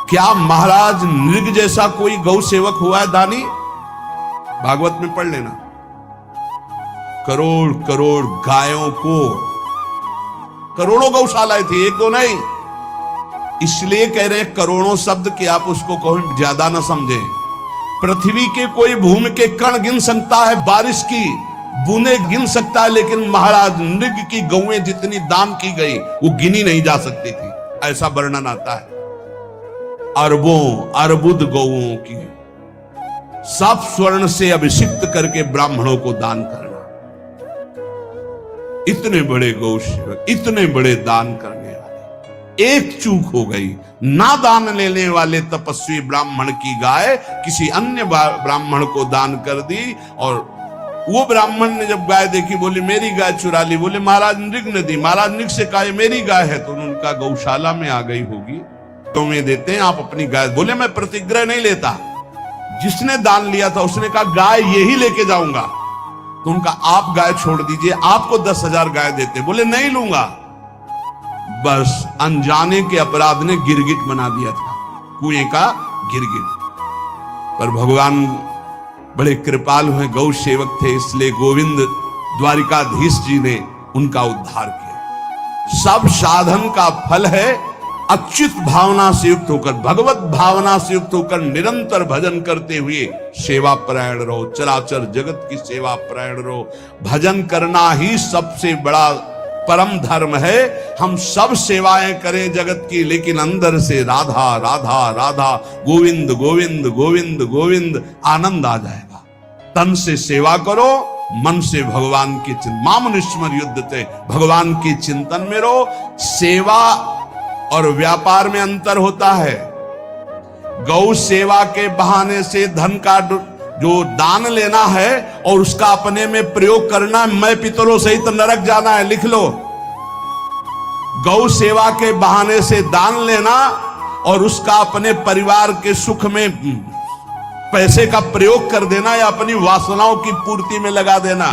क्या महाराज नृग जैसा कोई गौ सेवक हुआ है दानी? भागवत में पढ़ लेना। करोड़ करोड़ गायों को, करोड़ों गौशालाएं थी, एक दो नहीं। इसलिए कह रहे हैं करोड़ों शब्द कि आप उसको कहो ज्यादा ना समझें। पृथ्वी के कोई भूमि के कण गिन सकता है, बारिश की बूंदे गिन सकता है, लेकिन महाराज नृग की गौएं जितनी दान की गई वो गिनी नहीं जा सकती थी, ऐसा वर्णन आता है। अरबों अर्बुद गौओं की सब स्वर्ण से अभिषिक्त करके ब्राह्मणों को दान करना। इतने बड़े गौ सेवक, इतने बड़े दान करने वाले, एक चूक हो गई, ना दान लेने वाले तपस्वी ब्राह्मण की गाय किसी अन्य ब्राह्मण को दान कर दी। और वो ब्राह्मण ने जब गाय देखी, बोली मेरी गाय चुरा ली। बोले महाराज नृग ने दी। महाराज नृग से कहा मेरी गाय है, तो उनका गौशाला में आ गई होगी, तो में देते हैं आप अपनी गाय। बोले मैं प्रतिग्रह नहीं लेता। जिसने दान लिया था उसने कहा गाय यही लेके जाऊंगा, तो उनका आप गाय छोड़ दीजिए, आपको 10,000 गाय देते। बोले नहीं लूंगा। बस अनजाने के अपराध ने गिरगिट बना दिया था, कुएं का गिरगिट। पर भगवान बड़े कृपालु हैं, गौ सेवक थे, इसलिए गोविंद द्वारिकाधीश जी ने उनका उद्धार किया। सब साधन का फल है अच्युत भावना से युक्त होकर, भगवत भावना से युक्त होकर निरंतर भजन करते हुए सेवा परायण रहो, चराचर जगत की सेवा परायण रहो। भजन करना ही सबसे बड़ा परम धर्म है। हम सब सेवाएं करें जगत की, लेकिन अंदर से राधा राधा राधा, गोविंद गोविंद गोविंद गोविंद, आनंद आ जाएगा। तन से सेवा करो, मन से भगवान के चिंतन, मामनुष्मर युद्धते, भगवान के चिंतन में रहो। सेवा और व्यापार में अंतर होता है। गौ सेवा के बहाने से धन का जो दान लेना है और उसका अपने में प्रयोग करना, मैं पितरों सहित नरक जाना है, लिख लो। गौ सेवा के बहाने से दान लेना और उसका अपने परिवार के सुख में पैसे का प्रयोग कर देना या अपनी वासनाओं की पूर्ति में लगा देना।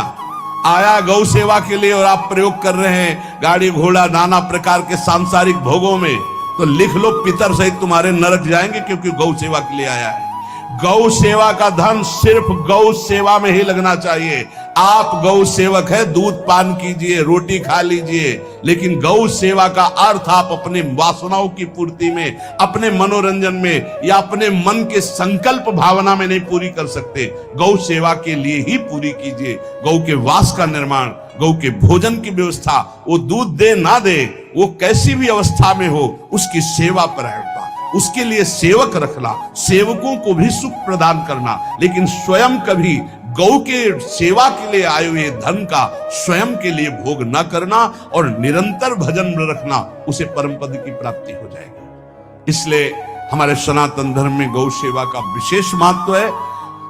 आया गौ सेवा के लिए और आप प्रयोग कर रहे हैं गाड़ी घोड़ा नाना प्रकार के सांसारिक भोगों में, तो लिख लो पितर सहित तुम्हारे नरक जाएंगे, क्योंकि गौ सेवा के लिए आया है। गौ सेवा का धन सिर्फ गौ सेवा में ही लगना चाहिए। आप गौ सेवक है, दूध पान कीजिए, रोटी खा लीजिए, लेकिन गौ सेवा का अर्थ आप अपने वासनाओं की पूर्ति में, अपने मनोरंजन में या अपने मन के संकल्प भावना में नहीं पूरी कर सकते। गौ सेवा के लिए ही पूरी कीजिए। गौ के वास का निर्माण, गौ के भोजन की व्यवस्था, वो दूध दे ना दे, वो कैसी भी अवस्था में हो, उसकी सेवा परायणता, उसके लिए सेवक रखना, सेवकों को भी सुख प्रदान करना, लेकिन स्वयं कभी गौ के सेवा के लिए आए हुए धन का स्वयं के लिए भोग न करना और निरंतर भजन में रखना, उसे परम पद की प्राप्ति हो जाएगी। इसलिए हमारे सनातन धर्म में गौ सेवा का विशेष महत्व है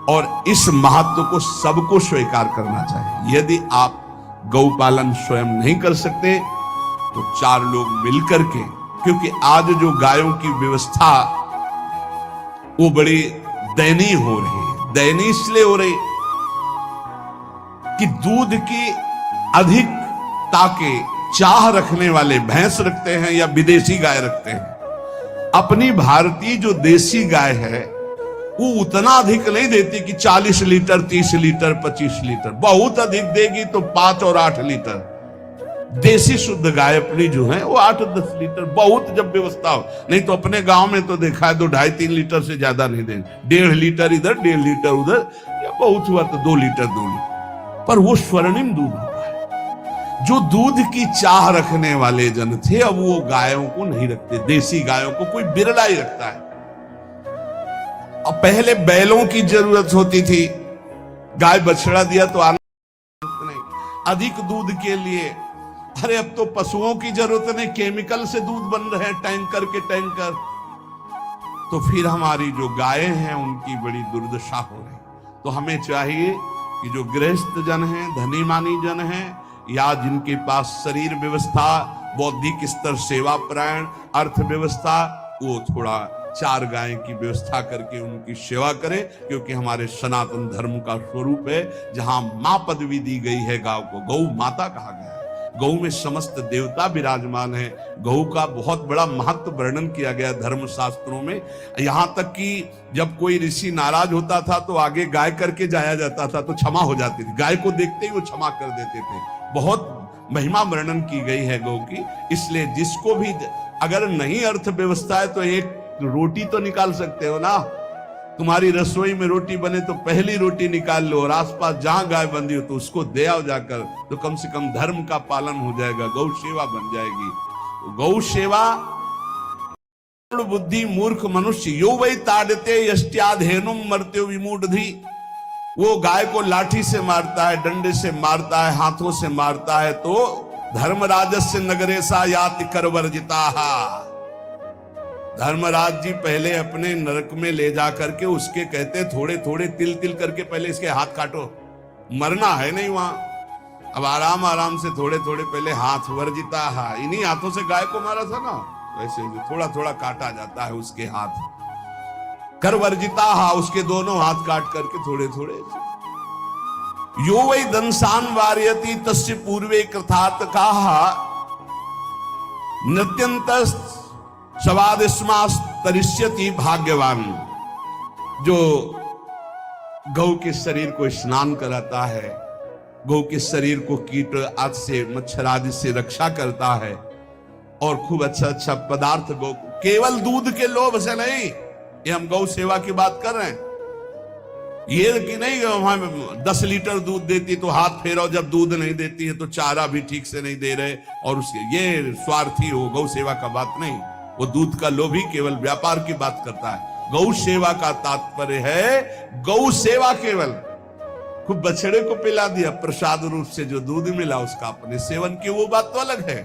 और इस महत्व को सबको स्वीकार करना चाहिए। यदि आप गौ पालन स्वयं नहीं कर सकते तो 4 लोग मिलकर के, क्योंकि आज जो गायों की व्यवस्था वो बड़ी दयनीय हो रही है। दयनीय इसलिए हो रही कि दूध की अधिकता के चाह रखने वाले भैंस रखते हैं या विदेशी गाय रखते हैं। अपनी भारतीय जो देसी गाय है वो उतना अधिक नहीं देती कि 40 लीटर 30 लीटर 25 लीटर, बहुत अधिक देगी तो 5 और 8 लीटर। देसी शुद्ध गाय अपनी जो है वो 8-10 लीटर, बहुत जब व्यवस्था हो। नहीं तो अपने गांव में तो देखा है 2-2.5-3 लीटर से ज्यादा नहीं देंगे, 1.5 लीटर इधर 1.5 लीटर उधर, या बहुत हुआ तो 2 लीटर 2 लीटर, पर वो स्वर्णिम दूध होता है। जो दूध की चाह रखने वाले जन थे अब वो गायों को नहीं रखते, देसी गायों को कोई बिरला ही रखता है। अब पहले बैलों की जरूरत होती थी, गाय बछड़ा दिया तो आना नहीं, अधिक दूध के लिए। अरे अब तो पशुओं की जरूरत नहीं, केमिकल से दूध बन रहे हैं, टैंकर के टैंकर। तो फिर हमारी जो गायें हैं उनकी बड़ी दुर्दशा हो रही। तो हमें चाहिए कि जो गृहस्थ जन हैं, धनी मानी जन हैं, या जिनके पास शरीर व्यवस्था, बौद्धिक स्तर सेवा परायण, अर्थव्यवस्था, वो थोड़ा 4 गाय की व्यवस्था करके उनकी सेवा करें, क्योंकि हमारे सनातन धर्म का स्वरूप है, जहां मां पदवी दी गई है गांव को, गौ माता कहा गया है। गौ में समस्त देवता विराजमान है। गौ का बहुत बड़ा महत्व वर्णन किया गया धर्म शास्त्रों में। यहां तक कि जब कोई ऋषि नाराज होता था तो आगे गाय करके जाया जाता था, तो क्षमा हो जाती थी। गाय को देखते ही वो क्षमा कर देते थे। बहुत महिमा वर्णन की गई है गौ की। इसलिए जिसको भी अगर नहीं अर्थव्यवस्था है तो एक रोटी तो निकाल सकते हो ना। तुम्हारी रसोई में रोटी बने तो पहली रोटी निकाल लो, और आसपास जहां गाय बंधी हो तो उसको दे आओ जाकर, तो कम से कम धर्म का पालन हो जाएगा, गौ सेवा बन जाएगी। तो गौ सेवा बुद्धि मूर्ख मनुष्य यो वही ताड़ते यष्ट्याधेनुम मर्त्यो विमूढ़धि। वो गाय को लाठी से मारता है, डंडे से मारता है, हाथों से मारता है, तो धर्मराजस्य नगरेशा याति करवर्जिता। धर्मराज जी पहले अपने नरक में ले जा करके उसके कहते थोड़े थोड़े तिल तिल करके पहले इसके हाथ काटो, मरना है नहीं वहां। अब आराम आराम से थोड़े थोड़े पहले हाथ वर्जिता है, इन्हीं हाथों से गाय को मारा था ना, वैसे थोड़ा थोड़ा काटा जाता है उसके हाथ। कर वर्जिता हा, उसके दोनों हाथ काट करके थोड़े थोड़े। यो वै दंसान वार्यति तस्य पूर्वे कृतार्थ कहा नृत्यंत सवादिस्मास्तरिष्यति भाग्यवान। जो गौ के शरीर को स्नान कराता है, गौ के शरीर को कीट आदि से मच्छर आदि से रक्षा करता है, और खूब अच्छा अच्छा पदार्थ गौ, केवल दूध के लोभ से नहीं, ये हम गौ सेवा की बात कर रहे हैं। ये कि नहीं वहां 10 लीटर दूध देती तो हाथ फेरो, जब दूध नहीं देती है तो चारा भी ठीक से नहीं दे रहे, और उसके ये स्वार्थी हो, गौ सेवा का बात नहीं। वो दूध का लोभी केवल व्यापार की बात करता है। गौ सेवा का तात्पर्य है गौ सेवा केवल खूब बछड़े को पिला दिया प्रसाद रूप से, जो दूध मिला उसका अपने सेवन की, वो बात तो अलग है।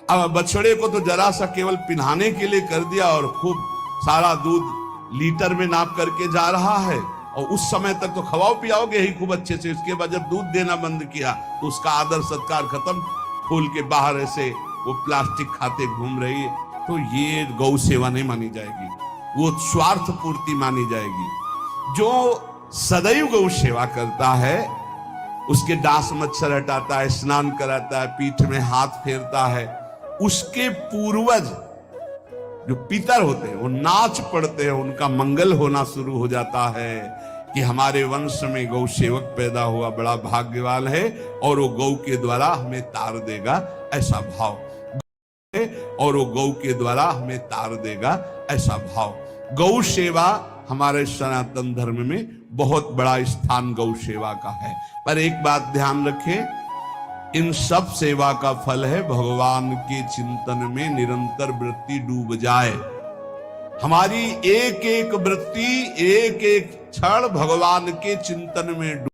अब बछड़े को तो जरा सा केवल पिन्हाने के लिए कर दिया, और खूब सारा दूध लीटर में नाप करके जा रहा है, और उस समय तक तो खवाओ पियाओगे ही खूब अच्छे से। उसके बाद जब दूध देना बंद किया तो उसका आदर सत्कार खत्म, खोल के बाहर ऐसे वो प्लास्टिक खाते घूम रही है, तो ये गौ सेवा नहीं मानी जाएगी, वो स्वार्थ पूर्ति मानी जाएगी। जो सदैव गौ सेवा करता है, उसके डांस मच्छर हटाता है, स्नान कराता है, पीठ में हाथ फेरता है, उसके पूर्वज जो पितर होते हैं वो नाच पड़ते हैं, उनका मंगल होना शुरू हो जाता है कि हमारे वंश में गौ सेवक पैदा हुआ, बड़ा भाग्यवान है, और वो गौ के द्वारा हमें तार देगा, ऐसा भाव, और वो गौ के द्वारा हमें तार देगा, ऐसा भाव। गौ सेवा हमारे सनातन धर्म में बहुत बड़ा स्थान गौ सेवा का है। पर एक बात ध्यान रखें, इन सब सेवा का फल है भगवान के चिंतन में निरंतर वृत्ति डूब जाए। हमारी एक एक वृत्ति, एक एक क्षण भगवान के चिंतन में